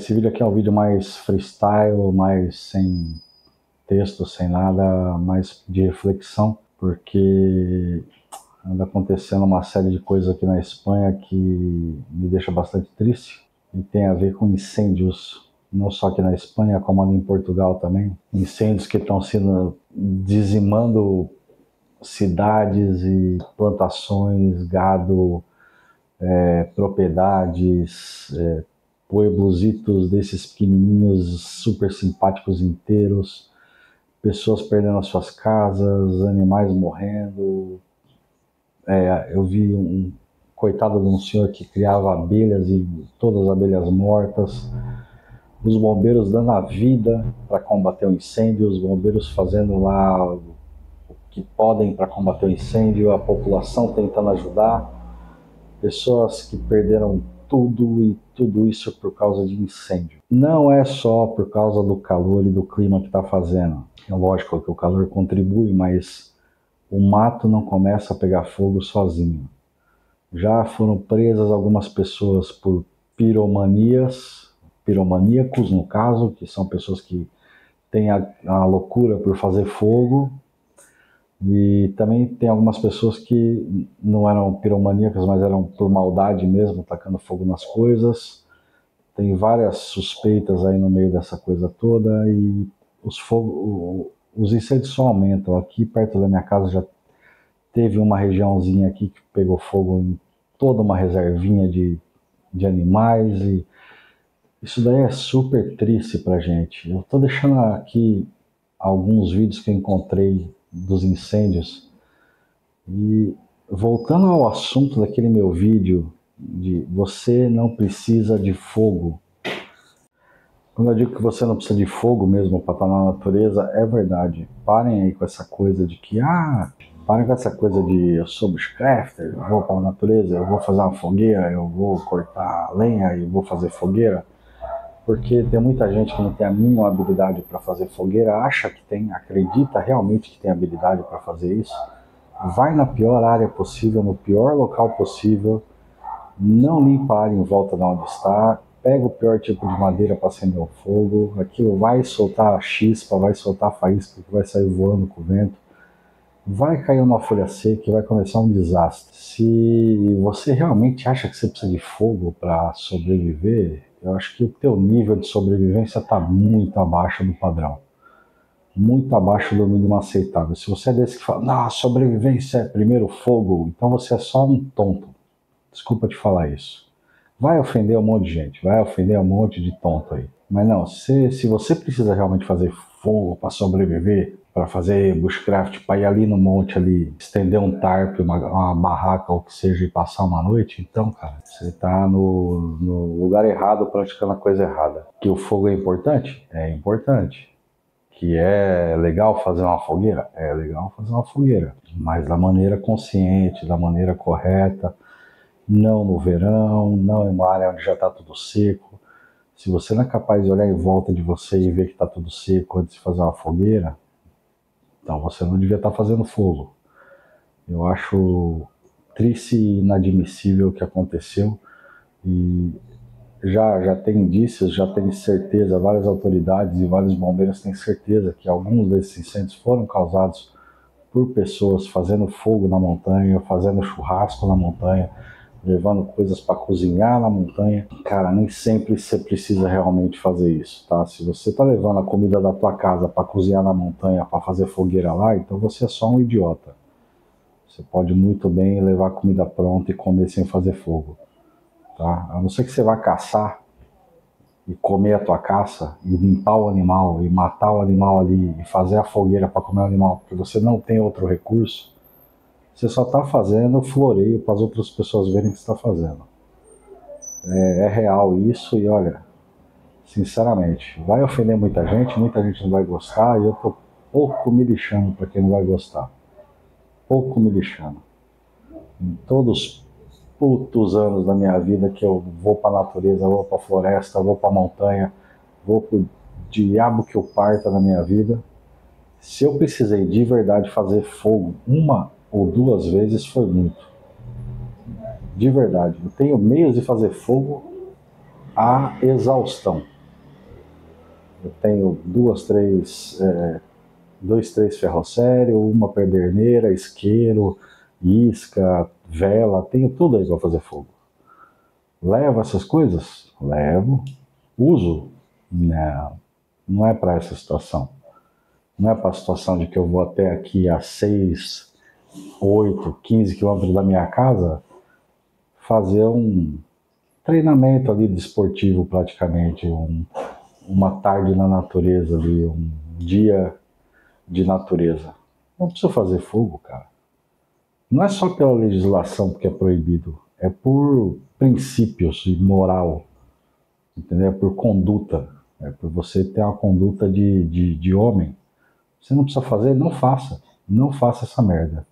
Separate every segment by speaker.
Speaker 1: Esse vídeo aqui é um vídeo mais freestyle, mais sem texto, sem nada, mais de reflexão, porque anda acontecendo uma série de coisas aqui na Espanha que me deixa bastante triste e tem a ver com incêndios, não só aqui na Espanha, como ali em Portugal também. Incêndios que estão sendo dizimando cidades e plantações, gado, propriedades, pueblositos desses pequenininhos super simpáticos inteiros, pessoas perdendo as suas casas, animais morrendo. Eu vi um coitado de um senhor que criava abelhas e todas as abelhas mortas, os bombeiros dando a vida para combater o incêndio, os bombeiros fazendo lá o que podem para combater o incêndio, a população tentando ajudar, pessoas que perderam tudo, e tudo isso por causa de incêndio. Não é só por causa do calor e do clima que está fazendo. É lógico que o calor contribui, mas o mato não começa a pegar fogo sozinho. Já foram presas algumas pessoas por piromaníacos no caso, que são pessoas que têm a loucura por fazer fogo. E também tem algumas pessoas que não eram piromaníacas, mas eram por maldade mesmo, tacando fogo nas coisas. Tem várias suspeitas aí no meio dessa coisa toda e os incêndios só aumentam. Aqui perto da minha casa já teve uma regiãozinha aqui que pegou fogo em toda uma reservinha de animais, e isso daí é super triste pra gente. Eu tô deixando aqui alguns vídeos que eu encontrei dos incêndios, e voltando ao assunto daquele meu vídeo de você não precisa de fogo. Quando eu digo que você não precisa de fogo mesmo para estar na natureza, é verdade. Parem aí com essa coisa de que, parem com essa coisa de eu sou bushcrafter, eu vou para a natureza, eu vou fazer uma fogueira, eu vou cortar lenha e vou fazer fogueira. Porque tem muita gente que não tem a mínima habilidade para fazer fogueira, acha que tem, acredita realmente que tem habilidade para fazer isso, vai na pior área possível, no pior local possível, não limpa a área em volta de onde está, pega o pior tipo de madeira para acender o fogo, aquilo vai soltar chispa, vai soltar faísca que vai sair voando com o vento, vai cair uma folha seca e vai começar um desastre. Se você realmente acha que você precisa de fogo para sobreviver, eu acho que o teu nível de sobrevivência está muito abaixo do padrão. Muito abaixo do mínimo aceitável. Se você é desse que fala, não, sobrevivência é primeiro fogo, então você é só um tonto. Desculpa te falar isso. Vai ofender um monte de gente, vai ofender um monte de tonto aí. Mas não, se você precisa realmente fazer fogo para sobreviver, para fazer bushcraft, para ir ali no monte ali, estender um tarp, uma barraca ou o que seja e passar uma noite, então, cara, você tá no lugar errado, praticando a coisa errada. Que o fogo é importante? É importante. Que é legal fazer uma fogueira? É legal fazer uma fogueira, mas da maneira consciente, da maneira correta, não no verão, não em uma área onde já está tudo seco. Se você não é capaz de olhar em volta de você e ver que está tudo seco antes de fazer uma fogueira, então você não devia estar fazendo fogo. Eu acho triste e inadmissível o que aconteceu, e já tem indícios, já tem certeza, várias autoridades e vários bombeiros têm certeza que alguns desses incêndios foram causados por pessoas fazendo fogo na montanha, fazendo churrasco na montanha, levando coisas para cozinhar na montanha. Cara, nem sempre você precisa realmente fazer isso, tá? Se você tá levando a comida da tua casa para cozinhar na montanha, para fazer fogueira lá, então você é só um idiota. Você pode muito bem levar a comida pronta e comer sem fazer fogo, tá? A não ser que você vá caçar e comer a tua caça e limpar o animal e matar o animal ali e fazer a fogueira para comer o animal, porque você não tem outro recurso. Você só está fazendo floreio para as outras pessoas verem o que você está fazendo. É real isso, e olha, sinceramente, vai ofender muita gente não vai gostar, e eu tô pouco me lixando para quem não vai gostar. Pouco me lixando. Em todos os putos anos da minha vida que eu vou para a natureza, vou para a floresta, vou para a montanha, vou pro diabo que eu parta na minha vida, se eu precisei de verdade fazer fogo uma ou duas vezes, foi muito. De verdade. Eu tenho meios de fazer fogo à exaustão. Eu tenho dois, três ferrocério, uma pederneira, isqueiro, isca, vela, tenho tudo aí para fazer fogo. Levo essas coisas? Levo. Uso? Não, não é para essa situação. Não é para a situação de que eu vou até aqui a 6, 8, 15 quilômetros da minha casa fazer um treinamento ali desportivo praticamente, uma tarde na natureza ali, um dia de natureza. Não preciso fazer fogo, cara. Não é só pela legislação porque é proibido, é por princípios e moral, entendeu? É por conduta, é por você ter uma conduta de homem. Você não precisa fazer, não faça. Não faça essa merda.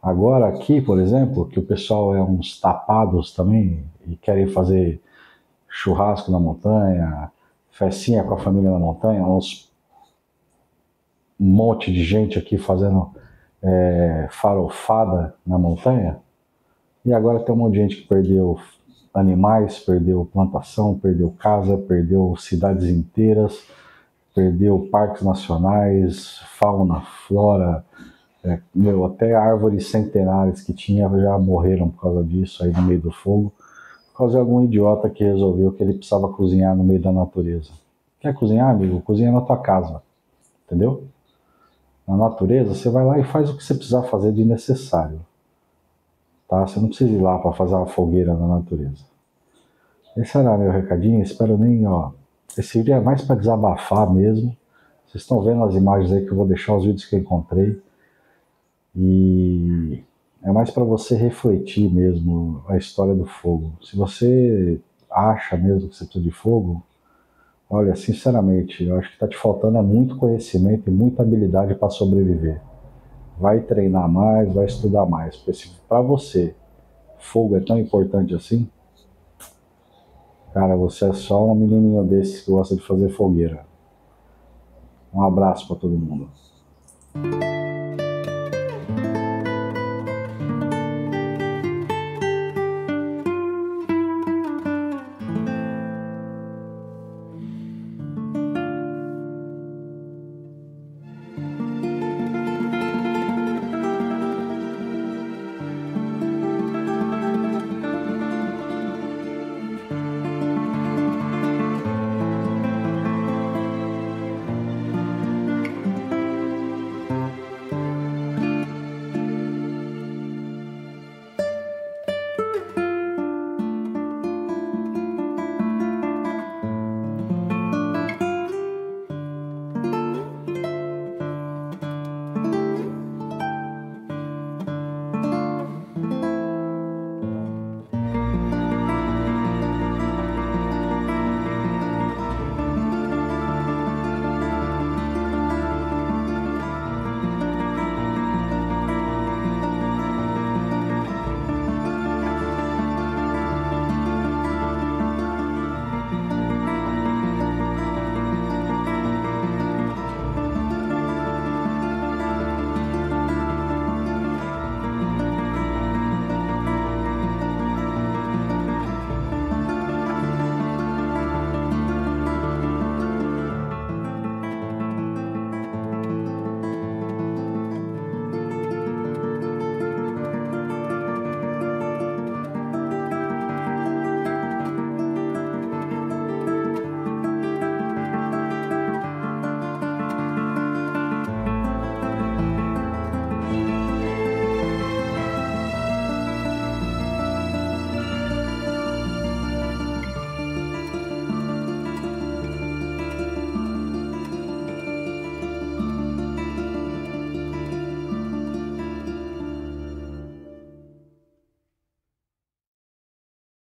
Speaker 1: Agora aqui, por exemplo, que o pessoal é uns tapados também e querem fazer churrasco na montanha, festinha com a família na montanha, um monte de gente aqui fazendo farofada na montanha, e agora tem um monte de gente que perdeu animais, perdeu plantação, perdeu casa, perdeu cidades inteiras, perdeu parques nacionais, fauna, flora, até árvores centenárias que tinha já morreram por causa disso aí no meio do fogo, por causa de algum idiota que resolveu que ele precisava cozinhar no meio da natureza. Quer cozinhar, amigo? Cozinha na tua casa, entendeu? Na natureza, você vai lá e faz o que você precisar fazer de necessário. Tá? Você não precisa ir lá para fazer uma fogueira na natureza. Esse era meu recadinho, espero nem, esse vídeo é mais para desabafar mesmo. Vocês estão vendo as imagens aí que eu vou deixar, os vídeos que eu encontrei. E é mais para você refletir mesmo a história do fogo. Se você acha mesmo que você precisa de fogo, olha, sinceramente, eu acho que está te faltando muito conhecimento e muita habilidade para sobreviver. Vai treinar mais, vai estudar mais. Porque se para você fogo é tão importante assim, cara, você é só um menininho desse que gosta de fazer fogueira. Um abraço para todo mundo.